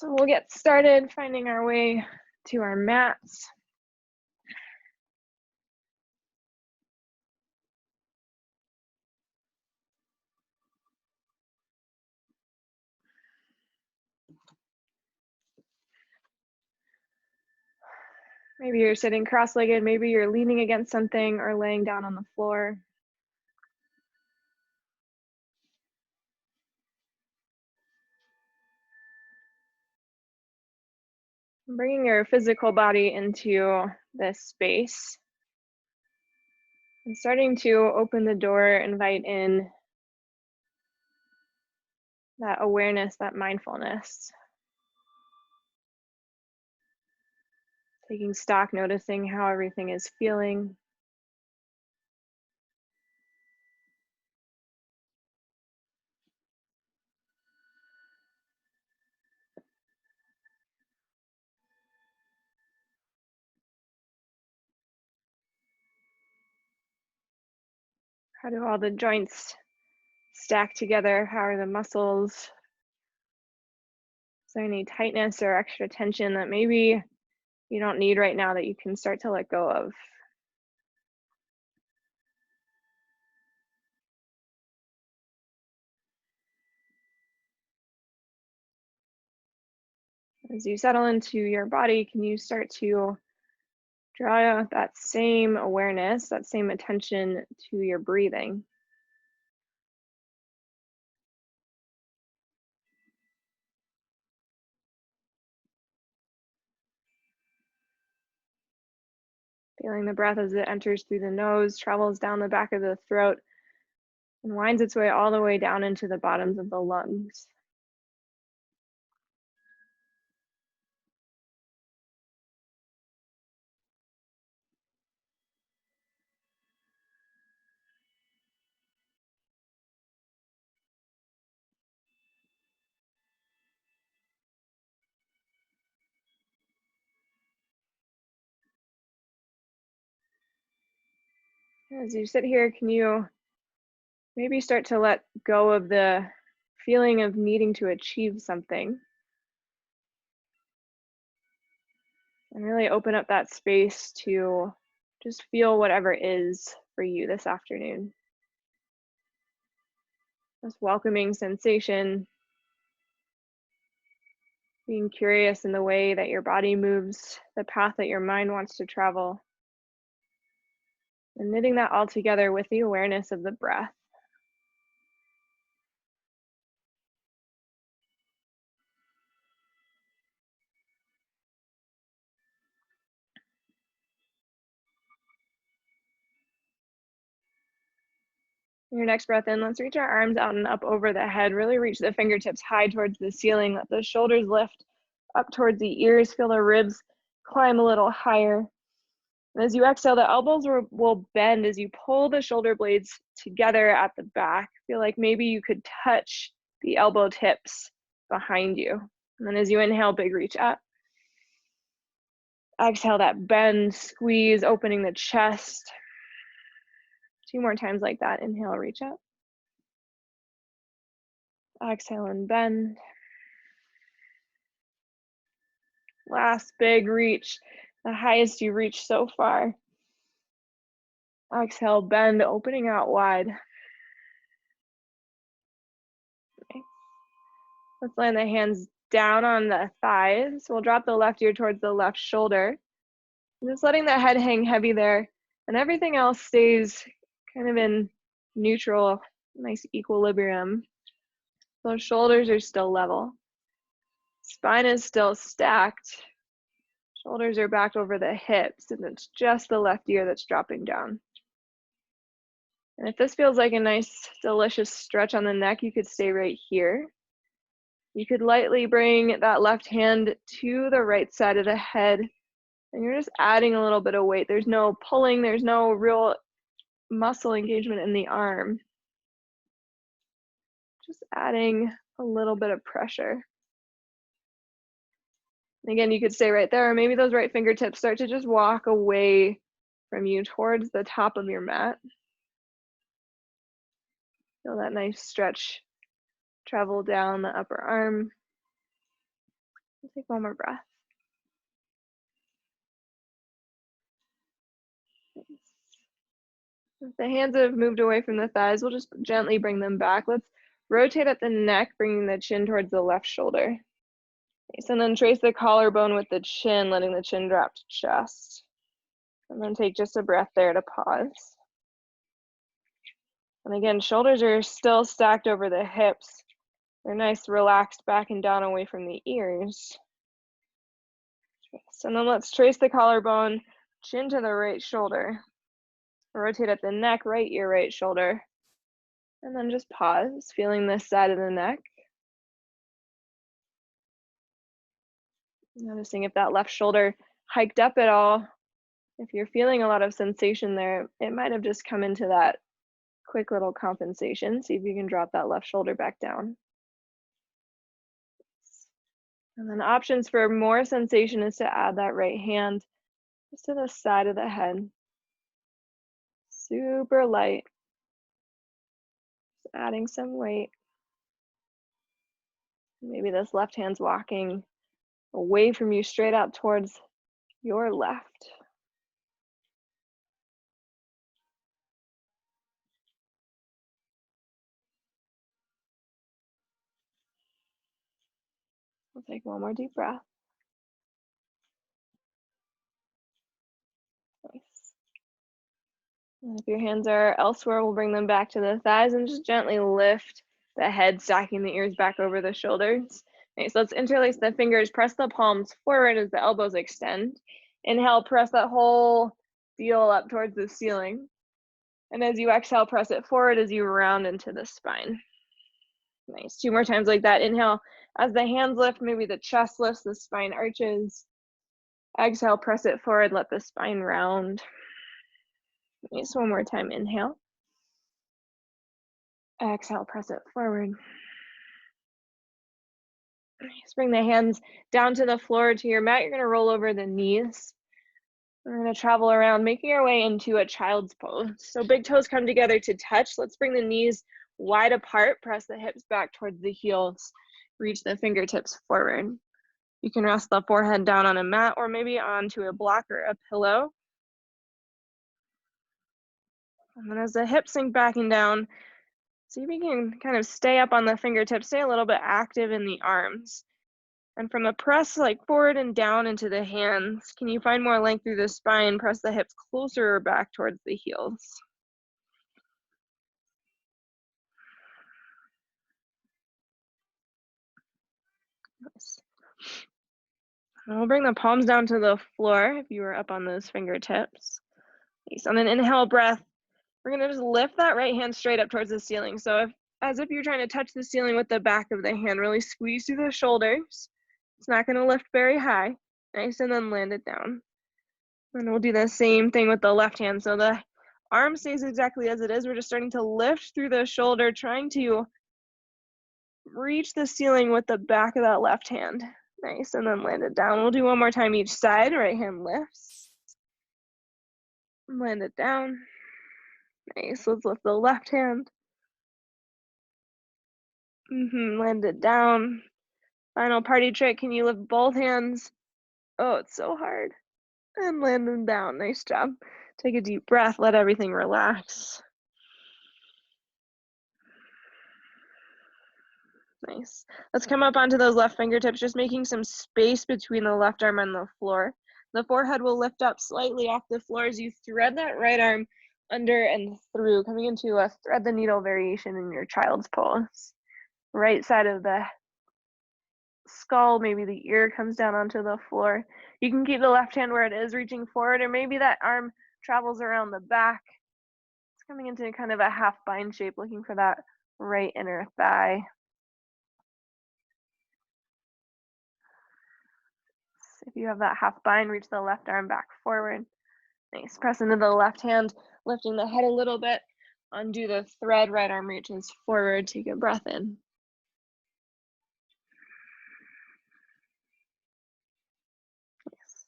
So we'll get started finding our way to our mats. Maybe you're sitting cross-legged, maybe you're leaning against something or laying down on the floor. Bringing your physical body into this space and starting to open the door, invite in that awareness, that mindfulness. Taking stock, noticing how everything is feeling. How do all the joints stack together? How are the muscles? Is there any tightness or extra tension that maybe you don't need right now that you can start to let go of? As you settle into your body, can you start to draw that same awareness, that same attention to your breathing? Feeling the breath as it enters through the nose, travels down the back of the throat, and winds its way all the way down into the bottoms of the lungs. As you sit here, can you maybe start to let go of the feeling of needing to achieve something and really open up that space to just feel whatever is for you this afternoon? This welcoming sensation, being curious in the way that your body moves, the path that your mind wants to travel, and knitting that all together with the awareness of the breath. Your next breath in, let's reach our arms out and up over the head. Really reach the fingertips high towards the ceiling. Let the shoulders lift up towards the ears. Feel the ribs climb a little higher. And as you exhale, the elbows will bend as you pull the shoulder blades together at the back. Feel like maybe you could touch the elbow tips behind you. And then as you inhale, big reach up. Exhale, that bend, squeeze, opening the chest. 2 more times like that. Inhale, reach up. Exhale and bend. Last big reach, the highest you've reached so far. Exhale, bend, opening out wide. Okay. Let's land the hands down on the thighs. We'll drop the left ear towards the left shoulder. Just letting the head hang heavy there, and everything else stays kind of in neutral, nice equilibrium. Those shoulders are still level. Spine is still stacked. Shoulders are back over the hips, and it's just the left ear that's dropping down. And if this feels like a nice, delicious stretch on the neck, you could stay right here. You could lightly bring that left hand to the right side of the head, and you're just adding a little bit of weight. There's no pulling, there's no real muscle engagement in the arm. Just adding a little bit of pressure. And again, you could stay right there, or maybe those right fingertips start to just walk away from you towards the top of your mat. Feel that nice stretch travel down the upper arm. Take one more breath. If the hands have moved away from the thighs, we'll just gently bring them back. Let's rotate at the neck, bringing the chin towards the left shoulder. So then trace the collarbone with the chin, letting the chin drop to chest. And then take just a breath there to pause. And again, shoulders are still stacked over the hips. They're nice, relaxed back and down away from the ears. So then let's trace the collarbone, chin to the right shoulder. Rotate at the neck, right ear, right shoulder. And then just pause, feeling this side of the neck. Noticing if that left shoulder hiked up at all. If you're feeling a lot of sensation there, it might have just come into that quick little compensation. See if you can drop that left shoulder back down. And then options for more sensation is to add that right hand just to the side of the head. Super light. Just adding some weight. Maybe this left hand's walking away from you, straight out towards your left. We'll take one more deep breath. Nice. And if your hands are elsewhere, we'll bring them back to the thighs and just gently lift the head, stacking the ears back over the shoulders. Nice. Let's interlace the fingers, press the palms forward as the elbows extend. Inhale, press that whole heel up towards the ceiling. And as you exhale, press it forward as you round into the spine. Nice. 2 more times like that. Inhale, as the hands lift, maybe the chest lifts, the spine arches. Exhale, press it forward, let the spine round. Nice. 1 more time. Inhale. Exhale, press it forward. Nice. Bring the hands down to the floor, to your mat. You're going to roll over the knees. We're going to travel around, making our way into a child's pose. So big toes come together to touch. Let's bring the knees wide apart. Press the hips back towards the heels. Reach the fingertips forward. You can rest the forehead down on a mat or maybe onto a block or a pillow. And then as the hips sink back and down, see if you can kind of stay up on the fingertips, stay a little bit active in the arms. And from a press like forward and down into the hands, can you find more length through the spine? Press the hips closer back towards the heels. Nice. And we'll bring the palms down to the floor if you were up on those fingertips. Nice. On an inhale breath, we're gonna just lift that right hand straight up towards the ceiling. So as if you're trying to touch the ceiling with the back of the hand, really squeeze through the shoulders. It's not gonna lift very high. Nice, and then land it down. And we'll do the same thing with the left hand. So the arm stays exactly as it is. We're just starting to lift through the shoulder, trying to reach the ceiling with the back of that left hand. Nice, and then land it down. We'll do 1 more time each side. Right hand lifts. Land it down. Nice, let's lift the left hand. Land it down. Final party trick, can you lift both hands? Oh, it's so hard. And land them down, nice job. Take a deep breath, let everything relax. Nice. Let's come up onto those left fingertips, just making some space between the left arm and the floor. The forehead will lift up slightly off the floor as you thread that right arm under and through, coming into a thread the needle variation in your child's pose. Right side of the skull, maybe the ear comes down onto the floor. You can keep the left hand where it is, reaching forward, or maybe that arm travels around the back. It's coming into kind of a half bind shape, looking for that right inner thigh. If you have that half bind, reach the left arm back forward. Nice. Press into the left hand, lifting the head a little bit. Undo the thread, right arm reaches forward. Take a breath in. Yes.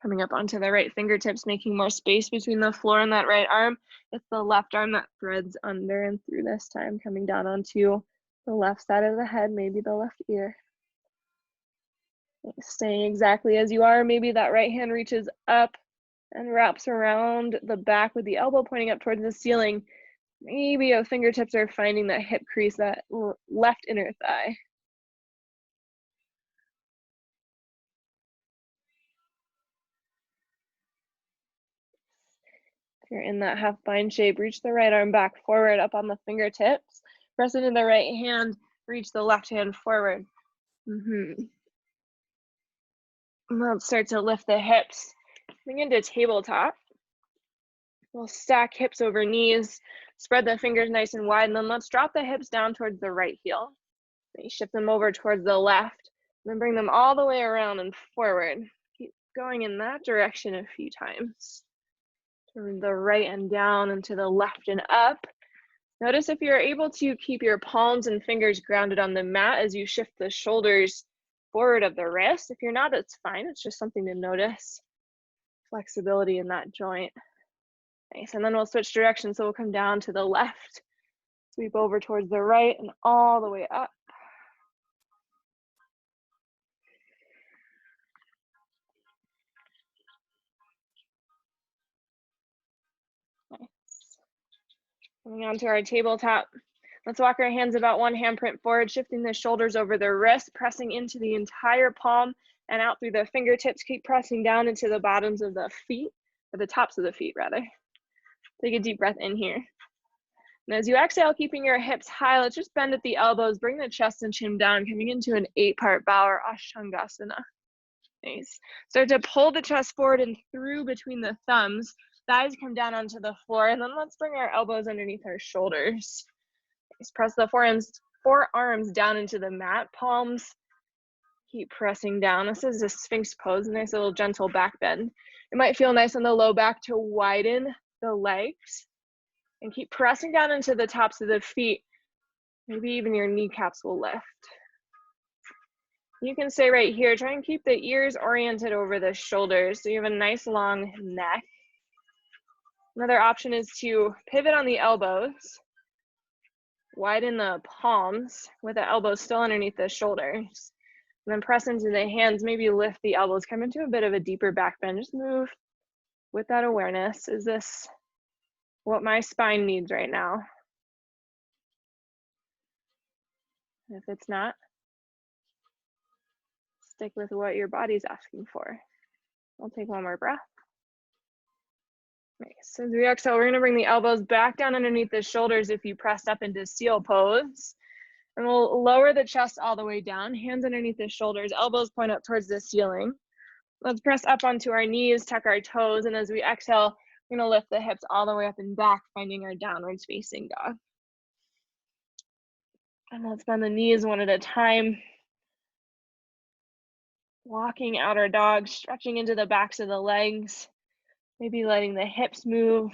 Coming up onto the right fingertips, making more space between the floor and that right arm. It's the left arm that threads under and through this time, coming down onto the left side of the head, maybe the left ear. Staying exactly as you are. Maybe that right hand reaches up and wraps around the back with the elbow pointing up towards the ceiling. Maybe your fingertips are finding that hip crease, that left inner thigh. If you're in that half bind shape, reach the right arm back forward up on the fingertips. Press into the right hand, reach the left hand forward. Let's start to lift the hips. Bring into tabletop. We'll stack hips over knees, spread the fingers nice and wide, and then let's drop the hips down towards the right heel. Then shift them over towards the left, and then bring them all the way around and forward. Keep going in that direction a few times. Turn the right and down and to the left and up. Notice if you're able to keep your palms and fingers grounded on the mat as you shift the shoulders forward of the wrist. If you're not, that's fine. It's just something to notice. Flexibility in that joint. Nice, and then we'll switch directions. So we'll come down to the left, sweep over towards the right and all the way up. Nice. Coming onto our tabletop. Let's walk our hands about one handprint forward, shifting the shoulders over the wrist, pressing into the entire palm and out through the fingertips. Keep pressing down into the bottoms of the feet, or the tops of the feet rather. Take a deep breath in here. And as you exhale, keeping your hips high, let's just bend at the elbows, bring the chest and chin down, coming into an 8-part bow or Ashtangasana. Nice. Start to pull the chest forward and through between the thumbs. Thighs come down onto the floor, and then let's bring our elbows underneath our shoulders. Nice. Press the forearms down into the mat, palms keep pressing down. This is a Sphinx pose, nice little gentle back bend. It might feel nice on the low back to widen the legs and keep pressing down into the tops of the feet. Maybe even your kneecaps will lift. You can stay right here. Try and keep the ears oriented over the shoulders so you have a nice long neck. Another option is to pivot on the elbows, widen the palms with the elbows still underneath the shoulders. And then press into the hands, maybe lift the elbows, come into a bit of a deeper back bend. Just move with that awareness. Is this what my spine needs right now? If it's not, stick with what your body's asking for. I'll take one more breath. Nice. So as we exhale, we're gonna bring the elbows back down underneath the shoulders if you pressed up into seal pose. And we'll lower the chest all the way down, hands underneath the shoulders, elbows point up towards the ceiling. Let's press up onto our knees, tuck our toes, and as we exhale, we're gonna lift the hips all the way up and back, finding our downwards facing dog. And let's bend the knees one at a time. Walking out our dog, stretching into the backs of the legs, maybe letting the hips move.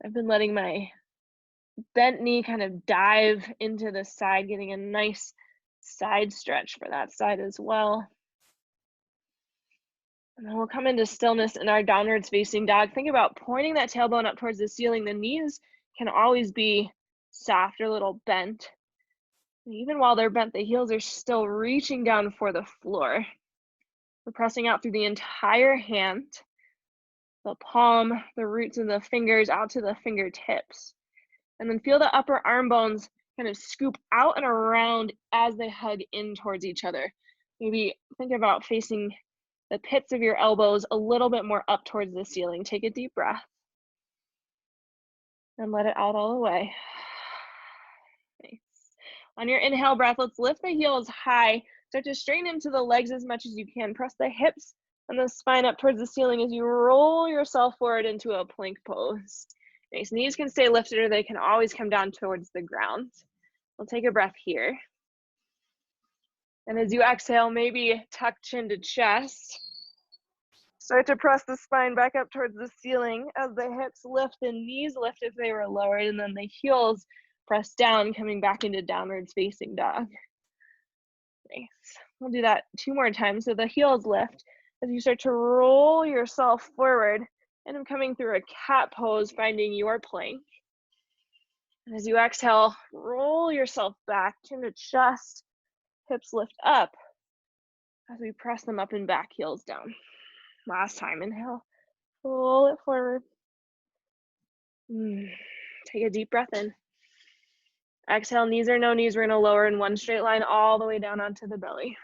I've been letting my bent knee kind of dive into the side, getting a nice side stretch for that side as well. And then we'll come into stillness in our downwards facing dog. Think about pointing that tailbone up towards the ceiling. The knees can always be soft or a little bent. And even while they're bent, the heels are still reaching down for the floor. We're pressing out through the entire hand, the palm, the roots of the fingers out to the fingertips. And then feel the upper arm bones kind of scoop out and around as they hug in towards each other. Maybe think about facing the pits of your elbows a little bit more up towards the ceiling. Take a deep breath and let it out all the way. Nice. On your inhale breath, let's lift the heels high. Start to straighten into the legs as much as you can. Press the hips and the spine up towards the ceiling as you roll yourself forward into a plank pose. Nice. Knees can stay lifted or they can always come down towards the ground. We'll take a breath here. And as you exhale, maybe tuck chin to chest. Start to press the spine back up towards the ceiling as the hips lift and knees lift if they were lowered, and then the heels press down, coming back into downwards facing dog. Nice. We'll do that 2 more times. So the heels lift as you start to roll yourself forward, and I'm coming through a cat pose, finding your plank. And as you exhale, roll yourself back, chin to chest, hips lift up. as we press them up and back, heels down. Last time, inhale, pull it forward. Take a deep breath in. Exhale, knees or no knees, we're gonna lower in one straight line all the way down onto the belly.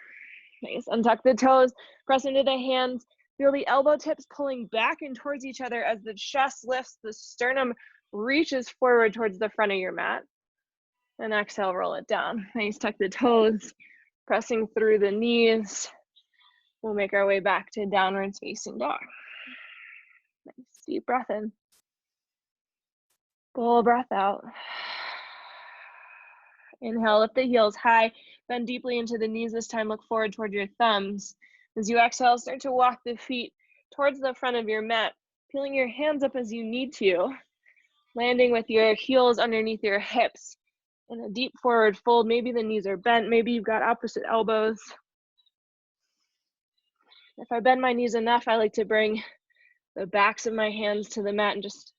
Nice, untuck the toes, press into the hands, feel the elbow tips pulling back and towards each other as the chest lifts, the sternum reaches forward towards the front of your mat. And exhale, roll it down. Nice, tuck the toes, pressing through the knees. We'll make our way back to downwards facing dog. Nice, deep breath in. Full breath out. Inhale, lift the heels high, bend deeply into the knees. This time, look forward toward your thumbs. As you exhale, start to walk the feet towards the front of your mat, peeling your hands up as you need to, landing with your heels underneath your hips in a deep forward fold. Maybe the knees are bent, maybe you've got opposite elbows. If I bend my knees enough, I like to bring the backs of my hands to the mat and just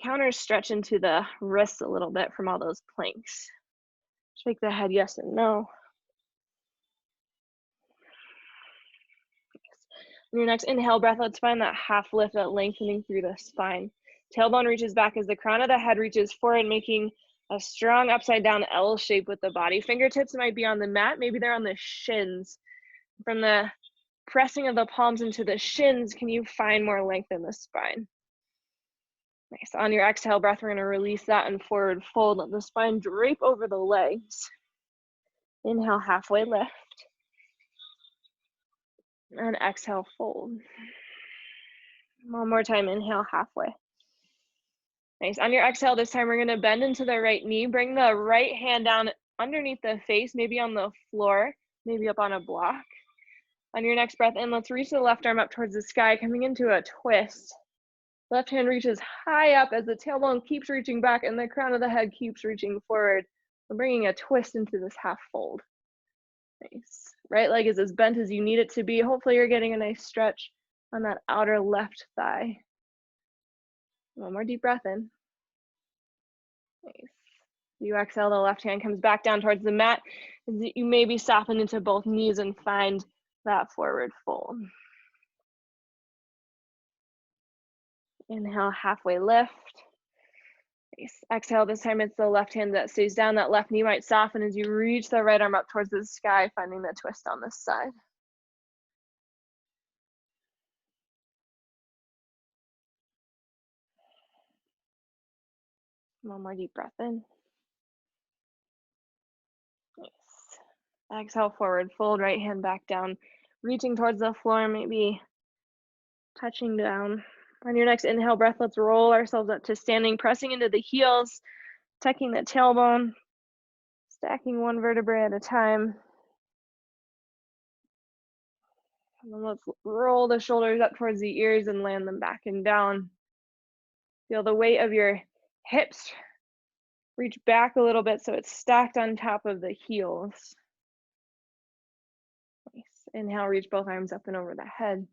counter stretch into the wrists a little bit from all those planks. Shake the head yes and no. On your next inhale breath, let's find that half lift, that lengthening through the spine. Tailbone reaches back as the crown of the head reaches forward, making a strong upside down L shape with the body. Fingertips might be on the mat, maybe they're on the shins. From the pressing of the palms into the shins, can you find more length in the spine? Nice. On your exhale breath, we're gonna release that and forward fold. Let the spine drape over the legs. Inhale, halfway lift. And exhale, fold. One more time, inhale, halfway. Nice. On your exhale, this time we're gonna bend into the right knee. Bring the right hand down underneath the face, maybe on the floor, maybe up on a block. On your next breath in, let's reach the left arm up towards the sky, coming into a twist. Left hand reaches high up as the tailbone keeps reaching back and the crown of the head keeps reaching forward. We're bringing a twist into this half fold. Nice. Right leg is as bent as you need it to be. Hopefully you're getting a nice stretch on that outer left thigh. One more deep breath in. Nice. You exhale, the left hand comes back down towards the mat. You maybe soften into both knees and find that forward fold. Inhale, halfway lift. Nice. Exhale, this time it's the left hand that stays down. That left knee might soften as you reach the right arm up towards the sky, finding the twist on this side. One more deep breath in. Nice. Exhale, forward fold, right hand back down, reaching towards the floor, maybe touching down. On your next inhale breath, let's roll ourselves up to standing, pressing into the heels, tucking the tailbone, stacking one vertebrae at a time. And then let's roll the shoulders up towards the ears and land them back and down. Feel the weight of your hips reach back a little bit so it's stacked on top of the heels. Nice. Inhale, reach both arms up and over the head.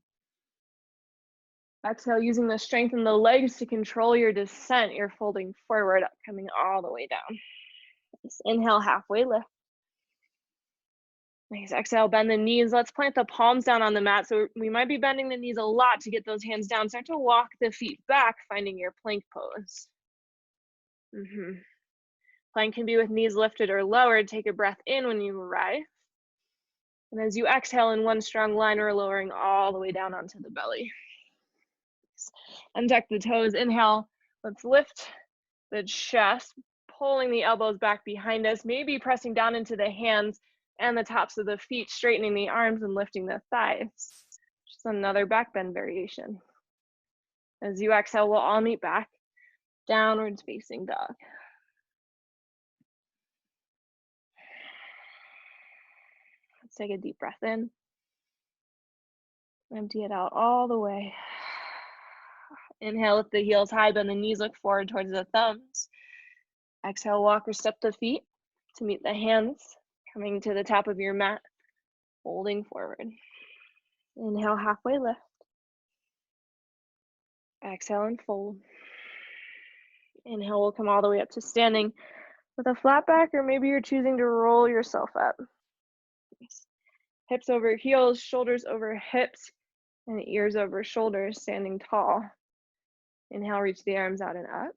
Exhale, using the strength in the legs to control your descent, you're folding forward, coming all the way down. Nice. Inhale, halfway lift. Nice. Exhale, bend the knees. Let's plant the palms down on the mat. So we might be bending the knees a lot to get those hands down. Start to walk the feet back, finding your plank pose. Plank can be with knees lifted or lowered. Take a breath in when you arrive. And as you exhale in one strong line, we're lowering all the way down onto the belly. Untuck the toes, inhale. Let's lift the chest, pulling the elbows back behind us, maybe pressing down into the hands and the tops of the feet, straightening the arms and lifting the thighs. Just another back bend variation. As you exhale, we'll all meet back, downwards facing dog. Let's take a deep breath in. Empty it out all the way. Inhale, lift the heels high, bend the knees, look forward towards the thumbs. Exhale, walk or step the feet to meet the hands, coming to the top of your mat, folding forward. Inhale, halfway lift. Exhale and fold. Inhale, we'll come all the way up to standing with a flat back, or maybe you're choosing to roll yourself up. Nice. Hips over heels, shoulders over hips, and ears over shoulders, standing tall. Inhale, reach the arms out and up.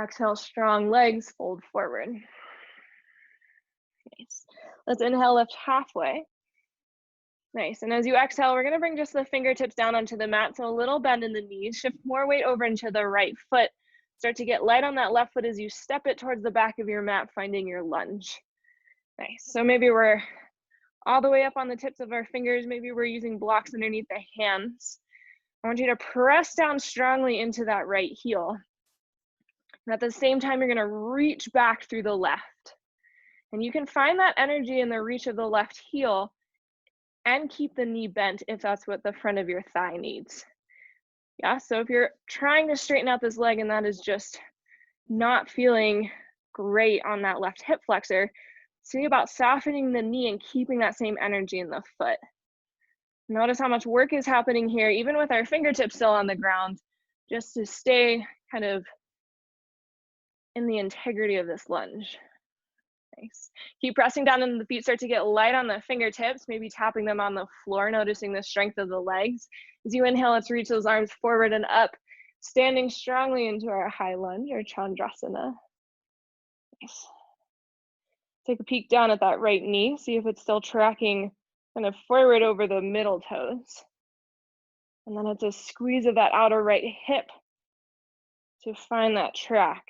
Exhale, strong legs, fold forward. Nice. Let's inhale, lift halfway. Nice, and as you exhale, we're gonna bring just the fingertips down onto the mat, so a little bend in the knees, shift more weight over into the right foot. Start to get light on that left foot as you step it towards the back of your mat, finding your lunge. Nice, so maybe we're all the way up on the tips of our fingers, maybe we're using blocks underneath the hands. I want you to press down strongly into that right heel. And at the same time, you're gonna reach back through the left. And you can find that energy in the reach of the left heel and keep the knee bent if that's what the front of your thigh needs. Yeah, so if you're trying to straighten out this leg and that is just not feeling great on that left hip flexor, see about softening the knee and keeping that same energy in the foot. Notice how much work is happening here, even with our fingertips still on the ground, just to stay kind of in the integrity of this lunge. Nice. Keep pressing down into the feet, start to get light on the fingertips, maybe tapping them on the floor, noticing the strength of the legs. As you inhale, let's reach those arms forward and up, standing strongly into our high lunge or Chandrasana. Nice. Take a peek down at that right knee, see if it's still tracking kind of forward over the middle toes. And then it's a squeeze of that outer right hip to find that track.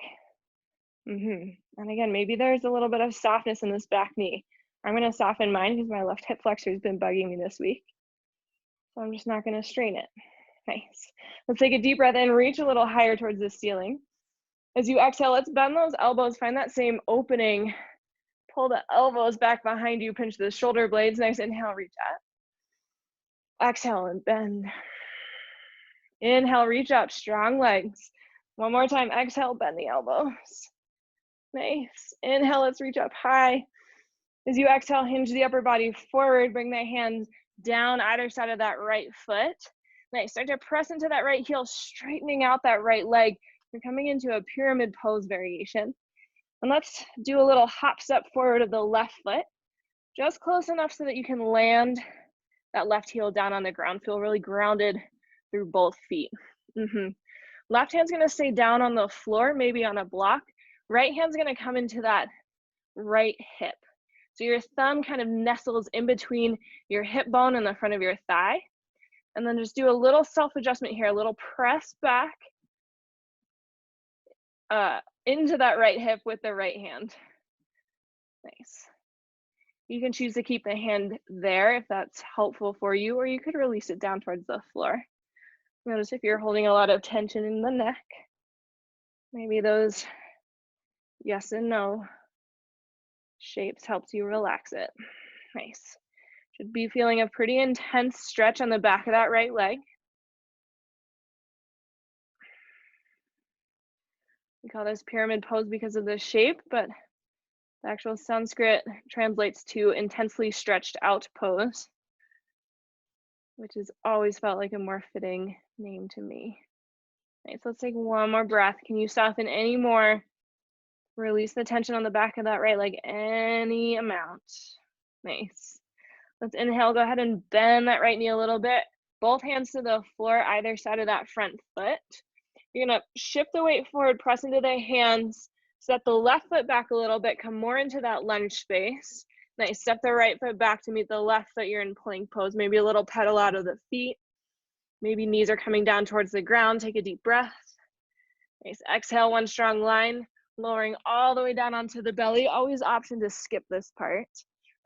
And again, maybe there's a little bit of softness in this back knee. I'm gonna soften mine because my left hip flexor has been bugging me this week. So I'm just not gonna strain it. Nice. Let's take a deep breath in, reach a little higher towards the ceiling. As you exhale, let's bend those elbows, find that same opening. Pull the elbows back behind you, pinch the shoulder blades. Nice, inhale, reach up. Exhale and bend. Inhale, reach up, strong legs. One more time, exhale, bend the elbows. Nice. Inhale, let's reach up high. As you exhale, hinge the upper body forward, bring the hands down either side of that right foot. Nice, start to press into that right heel, straightening out that right leg. You're coming into a pyramid pose variation. And let's do a little hop step forward of the left foot, just close enough so that you can land that left heel down on the ground. Feel really grounded through both feet. Left hand's gonna stay down on the floor, maybe on a block. Right hand's gonna come into that right hip. So your thumb kind of nestles in between your hip bone and the front of your thigh. And then just do a little self-adjustment here, a little press back into that right hip with the right hand. Nice. You can choose to keep the hand there if that's helpful for you, or you could release it down towards the floor. Notice if you're holding a lot of tension in the neck, maybe those yes and no shapes helps you relax it. Nice. Should be feeling a pretty intense stretch on the back of that right leg. We call this pyramid pose because of the shape, but the actual Sanskrit translates to intensely stretched out pose, which has always felt like a more fitting name to me. Nice, let's take one more breath. Can you soften any more? Release the tension on the back of that right leg, any amount. Nice. Let's inhale, go ahead and bend that right knee a little bit. Both hands to the floor, either side of that front foot. You're gonna shift the weight forward, press into the hands, step the left foot back a little bit, come more into that lunge space. Nice, step the right foot back to meet the left foot, you're in plank pose. Maybe a little pedal out of the feet. Maybe knees are coming down towards the ground, take a deep breath. Nice, exhale, one strong line, lowering all the way down onto the belly. Always option to skip this part.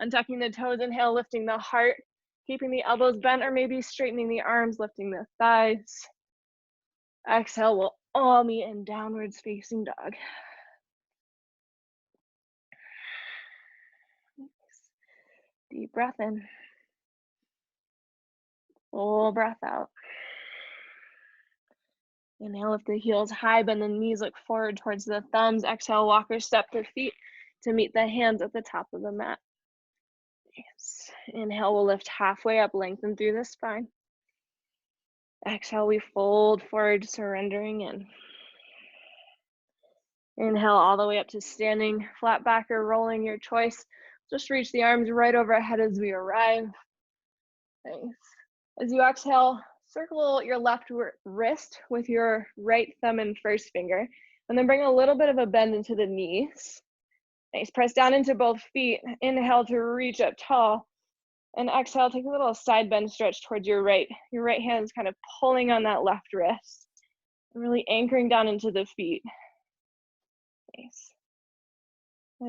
Untucking the toes, inhale, lifting the heart, keeping the elbows bent, or maybe straightening the arms, lifting the thighs. Exhale, we'll all meet in downwards facing dog. Deep breath in. Full breath out. Inhale, lift the heels high, bend the knees, look forward towards the thumbs. Exhale, walk or step the feet to meet the hands at the top of the mat. Yes. Inhale, we'll lift halfway up, lengthen through the spine. Exhale, we fold forward, surrendering in. Inhale all the way up to standing, flat back or rolling, your choice. Just reach the arms right overhead as we arrive. Nice. As you exhale, circle your left wrist with your right thumb and first finger, and then bring a little bit of a bend into the knees. Nice, press down into both feet. Inhale to reach up tall, and exhale, take a little side bend stretch towards your right. Your right hand is kind of pulling on that left wrist, really anchoring down into the feet. Nice.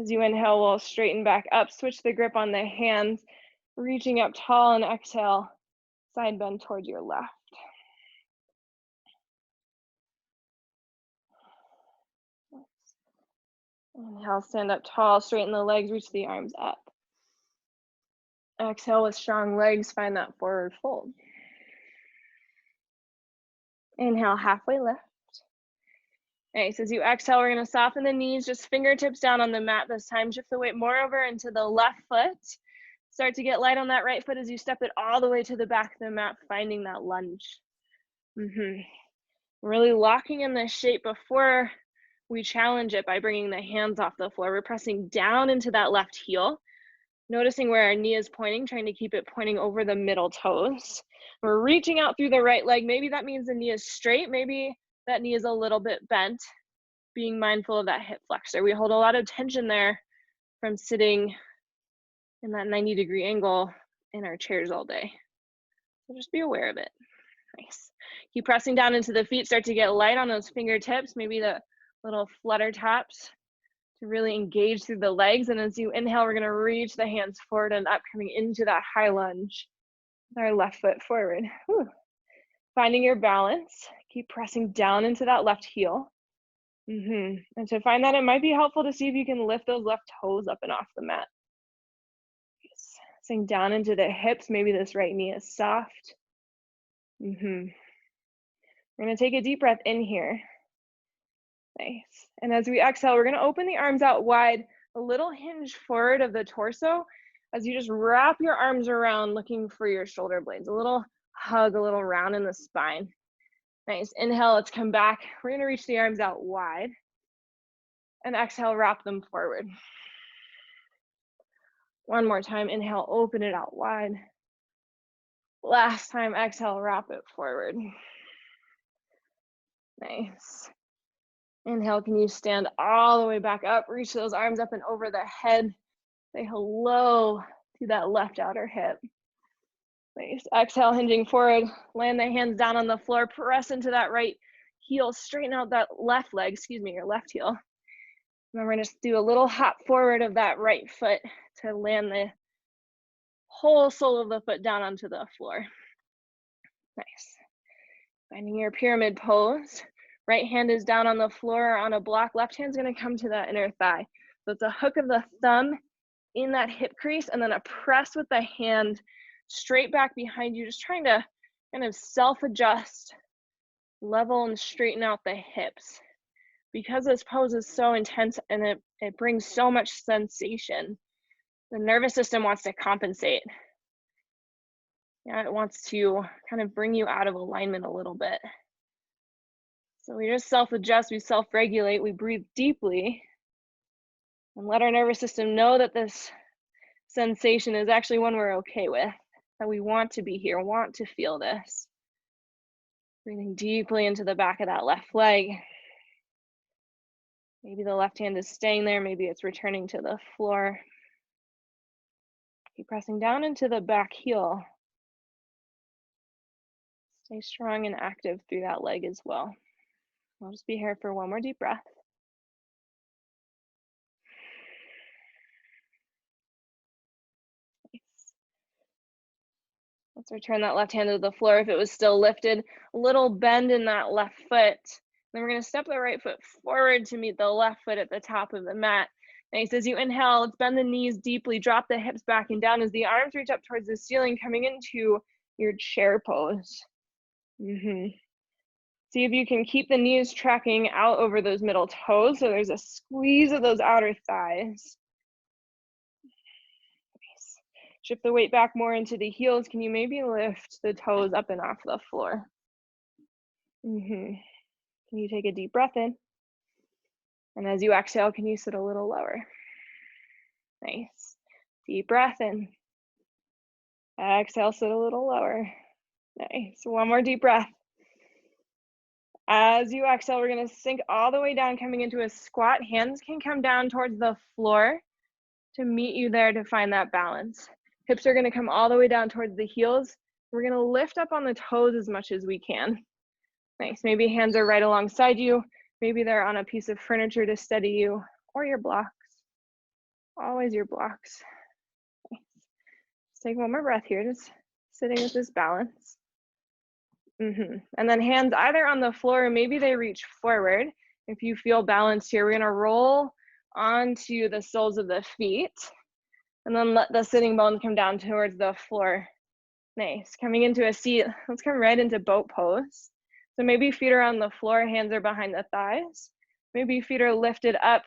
As you inhale, we'll straighten back up, switch the grip on the hands, reaching up tall, and exhale, side bend towards your left. Inhale, stand up tall, straighten the legs, reach the arms up. Exhale with strong legs, find that forward fold. Inhale, halfway lift. Nice, as you exhale, we're gonna soften the knees, just fingertips down on the mat this time. Shift the weight more over into the left foot. Start to get light on that right foot as you step it all the way to the back of the mat, finding that lunge. Really locking in this shape before we challenge it by bringing the hands off the floor. We're pressing down into that left heel, noticing where our knee is pointing, trying to keep it pointing over the middle toes. We're reaching out through the right leg. Maybe that means the knee is straight. Maybe that knee is a little bit bent, being mindful of that hip flexor. We hold a lot of tension there from sitting in that 90-degree angle in our chairs all day. So just be aware of it. Nice. Keep pressing down into the feet, start to get light on those fingertips, maybe the little flutter taps to really engage through the legs. And as you inhale, we're gonna reach the hands forward and up, coming into that high lunge with our left foot forward. Whew. Finding your balance, keep pressing down into that left heel. And to find that, it might be helpful to see if you can lift those left toes up and off the mat. Sink down into the hips, maybe this right knee is soft. We're gonna take a deep breath in here. Nice. And as we exhale, we're gonna open the arms out wide, a little hinge forward of the torso as you just wrap your arms around looking for your shoulder blades, a little hug, a little round in the spine. Nice. Inhale, let's come back. We're gonna reach the arms out wide. And exhale, wrap them forward. One more time, inhale, open it out wide. Last time, exhale, wrap it forward. Nice. Inhale, can you stand all the way back up? Reach those arms up and over the head. Say hello to that left outer hip. Nice. Exhale, hinging forward. Land the hands down on the floor. Press into that right heel. Straighten out that left leg, your left heel. And then we're gonna just do a little hop forward of that right foot to land the whole sole of the foot down onto the floor. Nice. Finding your pyramid pose. Right hand is down on the floor on a block. Left hand's gonna come to that inner thigh. So it's a hook of the thumb in that hip crease and then a press with the hand straight back behind you, just trying to kind of self-adjust, level and straighten out the hips. Because this pose is so intense and it brings so much sensation, the nervous system wants to compensate. Yeah, it wants to kind of bring you out of alignment a little bit. So we just self-adjust, we self-regulate, we breathe deeply, and let our nervous system know that this sensation is actually one we're okay with, that we want to be here, want to feel this. Breathing deeply into the back of that left leg. Maybe the left hand is staying there, maybe it's returning to the floor. Keep pressing down into the back heel. Stay strong and active through that leg as well. I'll just be here for one more deep breath. Nice. Let's return that left hand to the floor if it was still lifted. A little bend in that left foot. Then we're gonna step the right foot forward to meet the left foot at the top of the mat. Nice, as you inhale, let's bend the knees deeply, drop the hips back and down as the arms reach up towards the ceiling, coming into your chair pose. See if you can keep the knees tracking out over those middle toes, so there's a squeeze of those outer thighs. Nice. Shift the weight back more into the heels. Can you maybe lift the toes up and off the floor? Can you take a deep breath in? And as you exhale, can you sit a little lower? Nice. Deep breath in. Exhale, sit a little lower. Nice. One more deep breath. As you exhale, we're going to sink all the way down, coming into a squat. Hands can come down towards the floor to meet you there to find that balance. Hips are going to come all the way down towards the heels. We're going to lift up on the toes as much as we can. Nice. Maybe hands are right alongside you. Maybe they're on a piece of furniture to steady you, or your blocks. Always your blocks. Nice. Just take one more breath here, just sitting with this balance. And then hands either on the floor or maybe they reach forward. If you feel balanced here, we're going to roll onto the soles of the feet and then let the sitting bones come down towards the floor. Nice. Coming into a seat, let's come right into boat pose. So maybe feet are on the floor, hands are behind the thighs. Maybe feet are lifted up,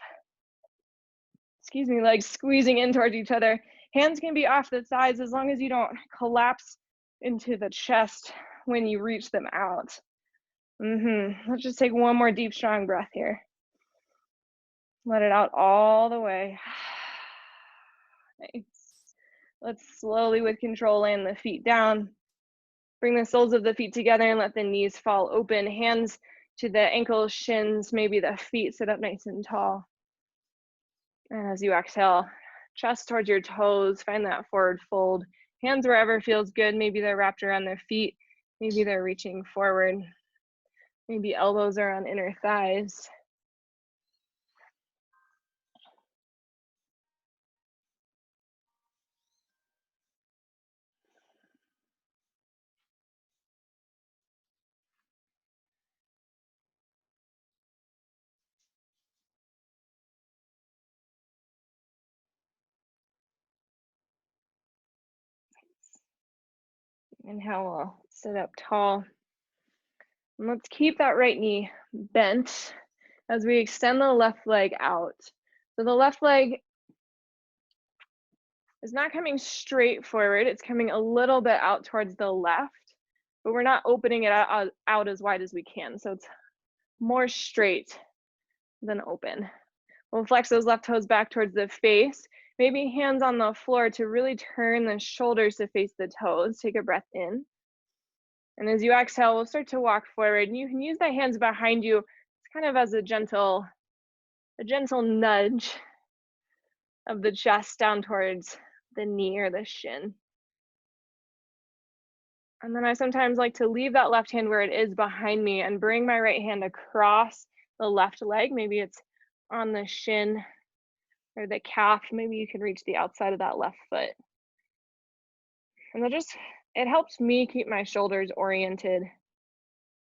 legs squeezing in towards each other. Hands can be off the thighs as long as you don't collapse into the chest when you reach them out. Let's just take one more deep, strong breath here. Let it out all the way. Nice. Let's slowly, with control, land the feet down. Bring the soles of the feet together and let the knees fall open. Hands to the ankles, shins, maybe the feet sit up nice and tall. And as you exhale, chest towards your toes, find that forward fold. Hands wherever feels good. Maybe they're wrapped around their feet. Maybe they're reaching forward. Maybe elbows are on inner thighs. Inhale, we'll sit up tall. And let's keep that right knee bent as we extend the left leg out. So the left leg is not coming straight forward. It's coming a little bit out towards the left, but we're not opening it out as wide as we can. So it's more straight than open. We'll flex those left toes back towards the face. Maybe hands on the floor to really turn the shoulders to face the toes. Take a breath in. And as you exhale, we'll start to walk forward. And you can use the hands behind you. It's kind of as a gentle nudge of the chest down towards the knee or the shin. And then I sometimes like to leave that left hand where it is behind me and bring my right hand across the left leg. Maybe it's on the shin or the calf. Maybe you can reach the outside of that left foot. And it helps me keep my shoulders oriented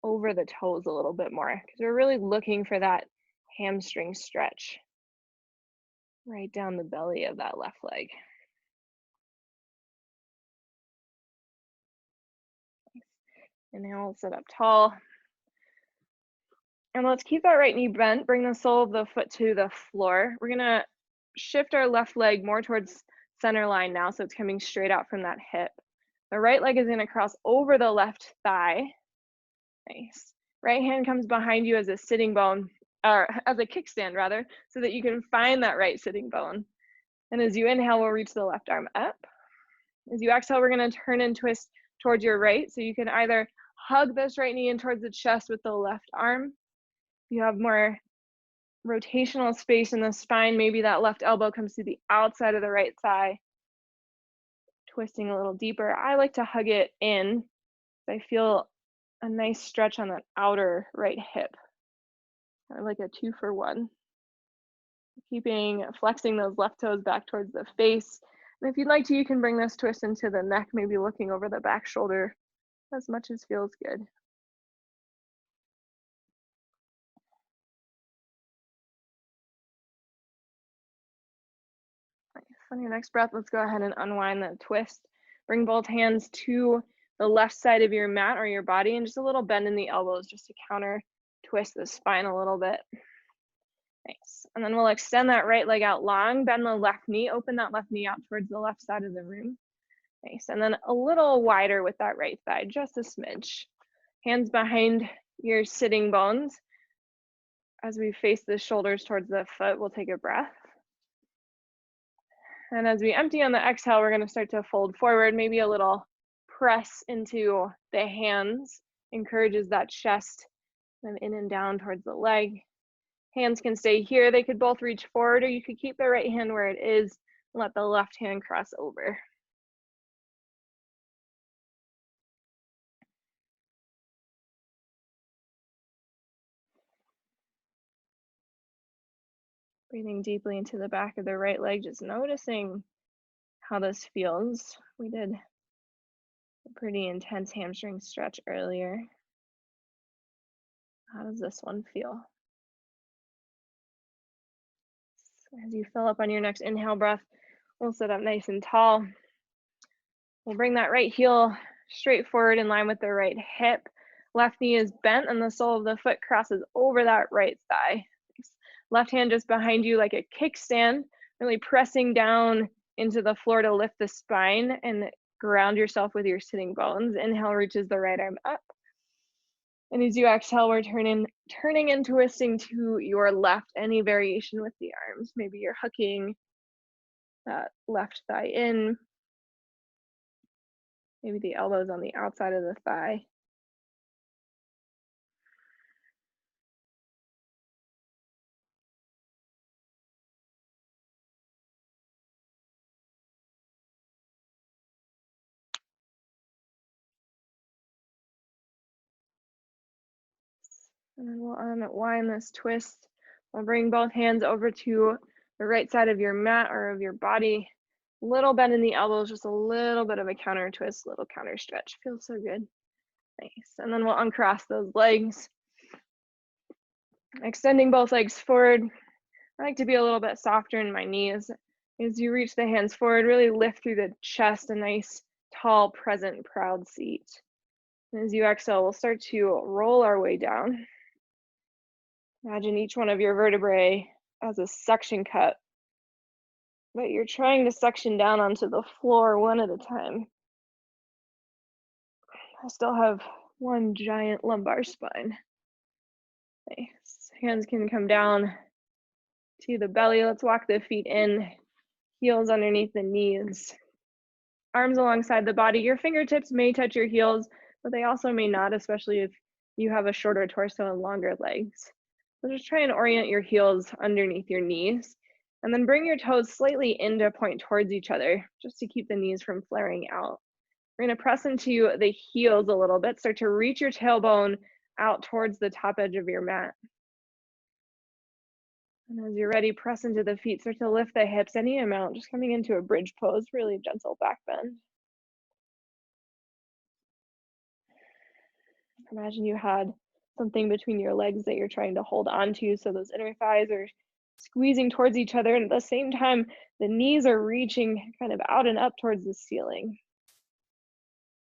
over the toes a little bit more because we're really looking for that hamstring stretch right down the belly of that left leg. Inhale, we'll sit up tall. And let's keep that right knee bent. Bring the sole of the foot to the floor. We're gonna shift our left leg more towards center line now, so it's coming straight out from that hip. The right leg is gonna cross over the left thigh. Nice. Right hand comes behind you as a sitting bone, or as a kickstand rather, so that you can find that right sitting bone. And as you inhale, we'll reach the left arm up. As you exhale, we're gonna turn and twist towards your right. So you can either hug this right knee in towards the chest with the left arm. You have more rotational space in the spine. Maybe that left elbow comes to the outside of the right thigh. Twisting a little deeper. I like to hug it in. I feel a nice stretch on that outer right hip. I like a 2-for-1. Flexing those left toes back towards the face. And if you'd like to, you can bring this twist into the neck, maybe looking over the back shoulder as much as feels good. Nice. On your next breath, let's go ahead and unwind the twist. Bring both hands to the left side of your mat or your body and just a little bend in the elbows just to counter twist the spine a little bit. Nice. And then we'll extend that right leg out long, bend the left knee, open that left knee out towards the left side of the room. Nice. And then a little wider with that right thigh, just a smidge. Hands behind your sitting bones. As we face the shoulders towards the foot, we'll take a breath. And as we empty on the exhale, we're going to start to fold forward, maybe a little press into the hands, encourages that chest and in and down towards the leg. Hands can stay here. They could both reach forward, or you could keep the right hand where it is and let the left hand cross over. Breathing deeply into the back of the right leg, just noticing how this feels. We did a pretty intense hamstring stretch earlier. How does this one feel? So as you fill up on your next inhale breath, we'll sit up nice and tall. We'll bring that right heel straight forward in line with the right hip. Left knee is bent and the sole of the foot crosses over that right thigh. Left hand just behind you like a kickstand, really pressing down into the floor to lift the spine and ground yourself with your sitting bones. Inhale reaches the right arm up. And as you exhale, we're turning and twisting to your left, any variation with the arms. Maybe you're hooking that left thigh in. Maybe the elbows on the outside of the thigh. And then we'll unwind this twist. We'll bring both hands over to the right side of your mat or of your body. Little bend in the elbows, just a little bit of a counter twist, little counter stretch. Feels so good. Nice. And then we'll uncross those legs. Extending both legs forward. I like to be a little bit softer in my knees. As you reach the hands forward, really lift through the chest, a nice, tall, present, proud seat. And as you exhale, we'll start to roll our way down. Imagine each one of your vertebrae as a suction cup, but you're trying to suction down onto the floor one at a time. I still have one giant lumbar spine. Nice. Hands can come down to the belly. Let's walk the feet in, heels underneath the knees. Arms alongside the body. Your fingertips may touch your heels, but they also may not, especially if you have a shorter torso and longer legs. So just try and orient your heels underneath your knees, and then bring your toes slightly into point towards each other, just to keep the knees from flaring out. We're gonna press into the heels a little bit, start to reach your tailbone out towards the top edge of your mat. And as you're ready, press into the feet, start to lift the hips any amount, just coming into a bridge pose, really gentle back bend. Imagine you had something between your legs that you're trying to hold onto, so those inner thighs are squeezing towards each other, and at the same time, the knees are reaching kind of out and up towards the ceiling.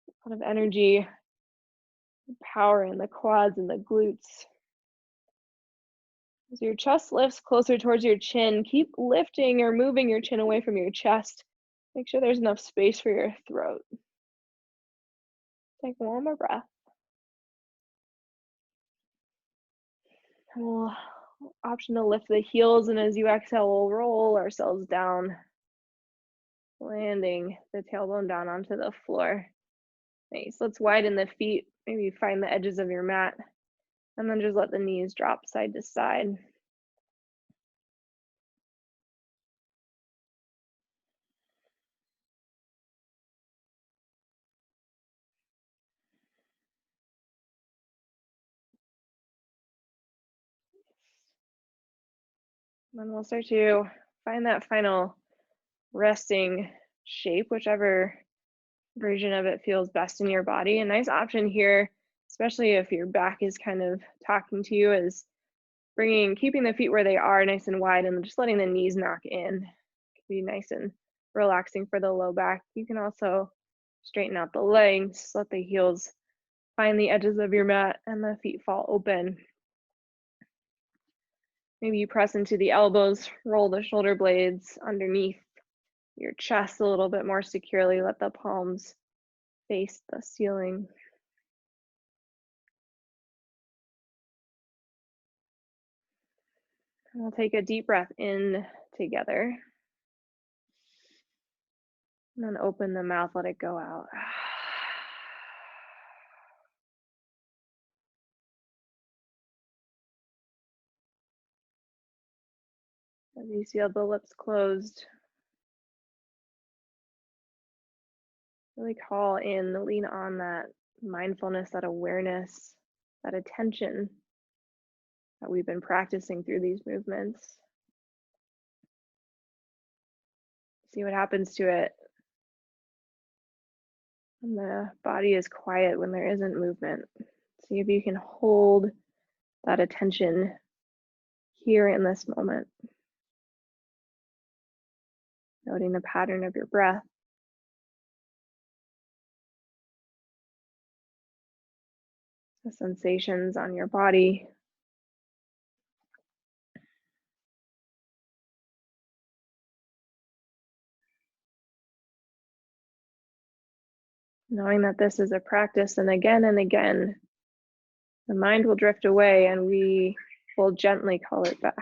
A lot of energy, power in the quads and the glutes. As your chest lifts closer towards your chin, keep lifting or moving your chin away from your chest. Make sure there's enough space for your throat. Take one more breath. We'll option to lift the heels, and as you exhale, we'll roll ourselves down, landing the tailbone down onto the floor. Nice. Let's widen the feet. Maybe find the edges of your mat, and then just let the knees drop side to side. Then we'll start to find that final resting shape, whichever version of it feels best in your body. A nice option here, especially if your back is kind of talking to you, is keeping the feet where they are nice and wide and just letting the knees knock in. It can be nice and relaxing for the low back. You can also straighten out the legs, let the heels find the edges of your mat and the feet fall open. Maybe you press into the elbows, roll the shoulder blades underneath your chest a little bit more securely. Let the palms face the ceiling. And we'll take a deep breath in together. And then open the mouth, let it go out. As you feel the lips closed, really call in, lean on that mindfulness, that awareness, that attention that we've been practicing through these movements. See what happens to it when the body is quiet, when there isn't movement. See if you can hold that attention here in this moment. Noting the pattern of your breath. The sensations on your body. Knowing that this is a practice, and again, the mind will drift away and we will gently call it back.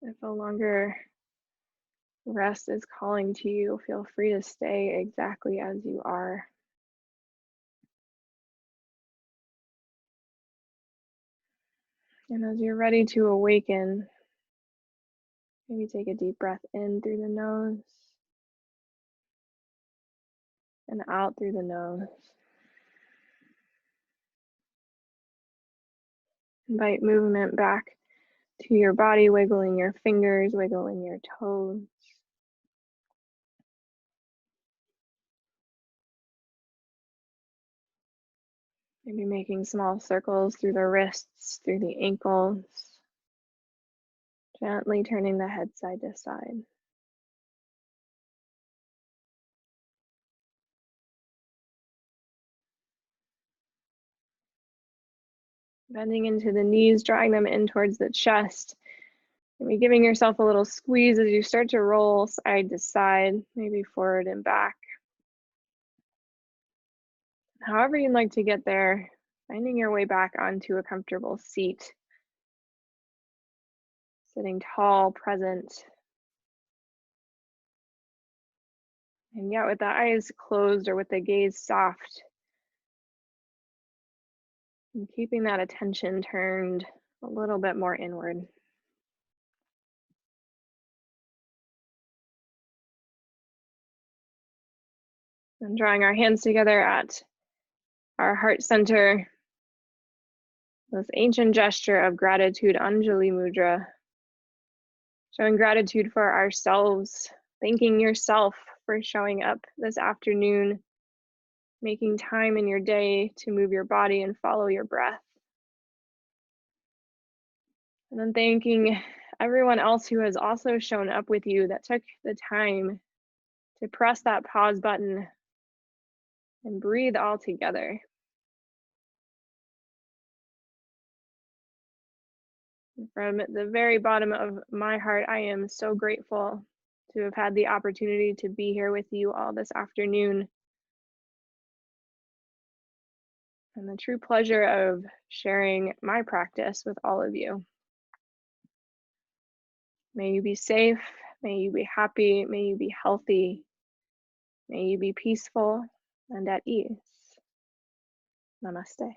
If a longer rest is calling to you, feel free to stay exactly as you are. And as you're ready to awaken, maybe take a deep breath in through the nose and out through the nose. Invite movement back to your body, wiggling your fingers, wiggling your toes. Maybe making small circles through the wrists, through the ankles. Gently turning the head side to side. Bending into the knees, drawing them in towards the chest. Maybe giving yourself a little squeeze as you start to roll side to side, maybe forward and back. However you'd like to get there, finding your way back onto a comfortable seat. Sitting tall, present. And yet with the eyes closed or with the gaze soft. And keeping that attention turned a little bit more inward. And drawing our hands together at our heart center. This ancient gesture of gratitude, Anjali Mudra. Showing gratitude for ourselves, thanking yourself for showing up this afternoon, making time in your day to move your body and follow your breath. And then thanking everyone else who has also shown up with you, that took the time to press that pause button and breathe all together. From the very bottom of my heart, I am so grateful to have had the opportunity to be here with you all this afternoon, and the true pleasure of sharing my practice with all of you. May you be safe, may you be happy, may you be healthy, may you be peaceful and at ease. Namaste.